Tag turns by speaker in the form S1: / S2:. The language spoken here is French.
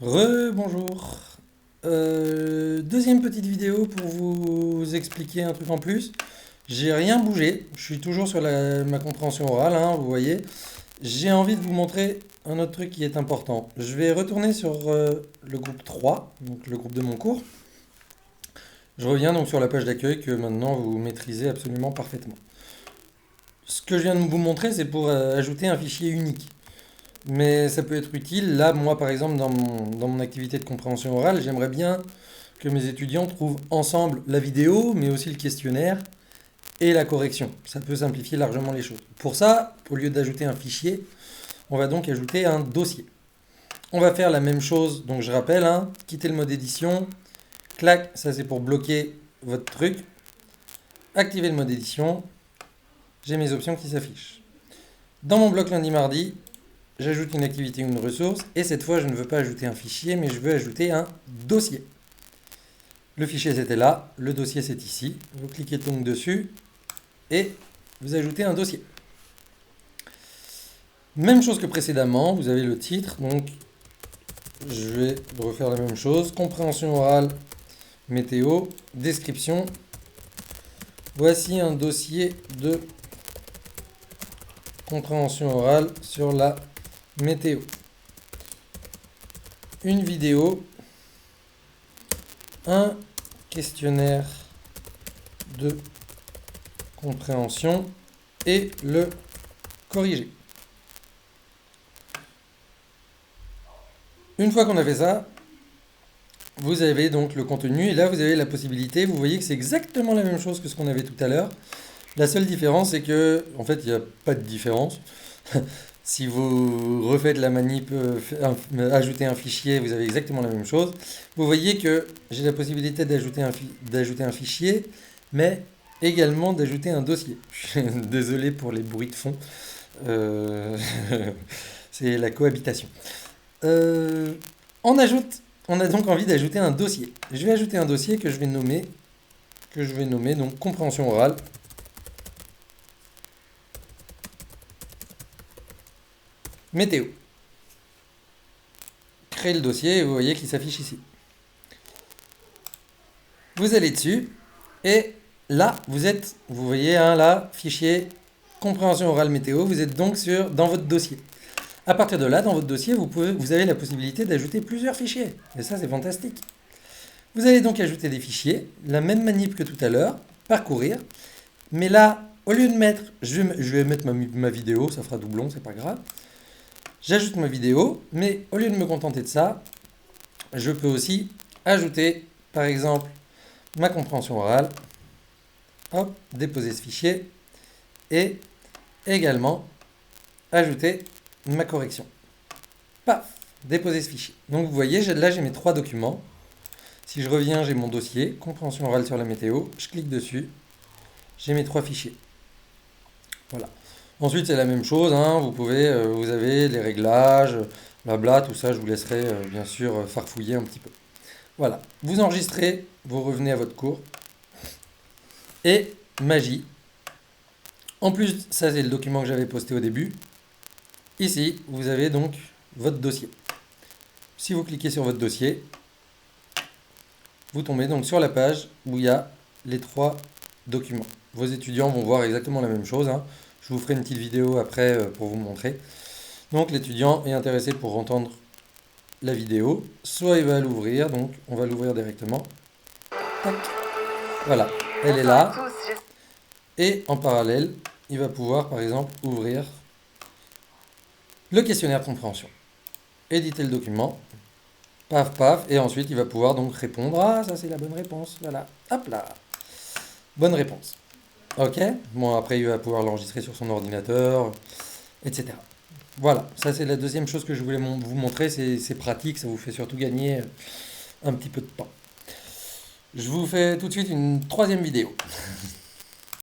S1: Bonjour. Deuxième petite vidéo pour vous expliquer un truc en plus. J'ai rien bougé, je suis toujours sur ma compréhension orale, hein, vous voyez. J'ai envie de vous montrer un autre truc qui est important. Je vais retourner sur le groupe 3, donc le groupe de mon cours. Je reviens donc sur la page d'accueil que maintenant vous maîtrisez absolument parfaitement. Ce que je viens de vous montrer, c'est pour ajouter un fichier unique. Mais ça peut être utile. Là, moi, par exemple, dans mon activité de compréhension orale, j'aimerais bien que mes étudiants trouvent ensemble la vidéo, mais aussi le questionnaire et la correction. Ça peut simplifier largement les choses. Pour ça, au lieu d'ajouter un fichier, on va donc ajouter un dossier. On va faire la même chose, donc je rappelle, hein, quitter le mode édition, clac, ça c'est pour bloquer votre truc, activer le mode édition, j'ai mes options qui s'affichent. Dans mon bloc lundi-mardi, j'ajoute une activité ou une ressource, et cette fois je ne veux pas ajouter un fichier, mais je veux ajouter un dossier. Le fichier c'était là, le dossier c'est ici. Vous cliquez donc dessus, et vous ajoutez un dossier. Même chose que précédemment, vous avez le titre, donc je vais refaire la même chose. Compréhension orale, météo, description. Voici un dossier de compréhension orale sur la météo. Une vidéo, un questionnaire de compréhension et le corriger. Une fois qu'on a fait ça, vous avez donc le contenu et là vous avez la possibilité, vous voyez que c'est exactement la même chose que ce qu'on avait tout à l'heure. La seule différence c'est que, en fait il n'y a pas de différence. Si vous refaites la manip, ajouter un fichier, vous avez exactement la même chose. Vous voyez que j'ai la possibilité d'ajouter un fichier, mais également d'ajouter un dossier. Désolé pour les bruits de fond. Euh, c'est la cohabitation. Euh, on a donc envie d'ajouter un dossier. Je vais ajouter un dossier que je vais nommer donc compréhension orale. Météo. Créer le dossier et vous voyez qu'il s'affiche ici. Vous allez dessus et là vous voyez hein, là, fichier compréhension orale météo, vous êtes donc dans votre dossier. À partir de là, dans votre dossier, vous avez la possibilité d'ajouter plusieurs fichiers. Et ça, c'est fantastique. Vous allez donc ajouter des fichiers, la même manip que tout à l'heure, parcourir. Mais là, au lieu de mettre, je vais mettre ma vidéo, ça fera doublon, c'est pas grave. J'ajoute ma vidéo, mais au lieu de me contenter de ça, je peux aussi ajouter, par exemple, ma compréhension orale. Hop, déposer ce fichier. Et également ajouter ma correction. Paf, déposer ce fichier. Donc vous voyez, là j'ai mes trois documents. Si je reviens, j'ai mon dossier, compréhension orale sur la météo. Je clique dessus, j'ai mes trois fichiers. Voilà. Ensuite, c'est la même chose. Hein, vous avez les réglages, blabla, tout ça. Je vous laisserai bien sûr farfouiller un petit peu. Voilà. Vous enregistrez, vous revenez à votre cours. Et magie. En plus, ça c'est le document que j'avais posté au début. Ici, vous avez donc votre dossier. Si vous cliquez sur votre dossier, vous tombez donc sur la page où il y a les trois documents. Vos étudiants vont voir exactement la même chose. Hein. Je vous ferai une petite vidéo après pour vous montrer. Donc l'étudiant est intéressé pour entendre la vidéo. Soit il va l'ouvrir, donc on va l'ouvrir directement. Tac. Voilà, elle est là. Et en parallèle, il va pouvoir par exemple ouvrir le questionnaire de compréhension. Éditer le document. Paf, paf. Et ensuite, il va pouvoir donc répondre. Ah, ça c'est la bonne réponse. Voilà. Hop là. Bonne réponse. Ok. Bon, après, il va pouvoir l'enregistrer sur son ordinateur, etc. Voilà. Ça, c'est la deuxième chose que je voulais vous montrer. C'est pratique. Ça vous fait surtout gagner un petit peu de temps. Je vous fais tout de suite une troisième vidéo.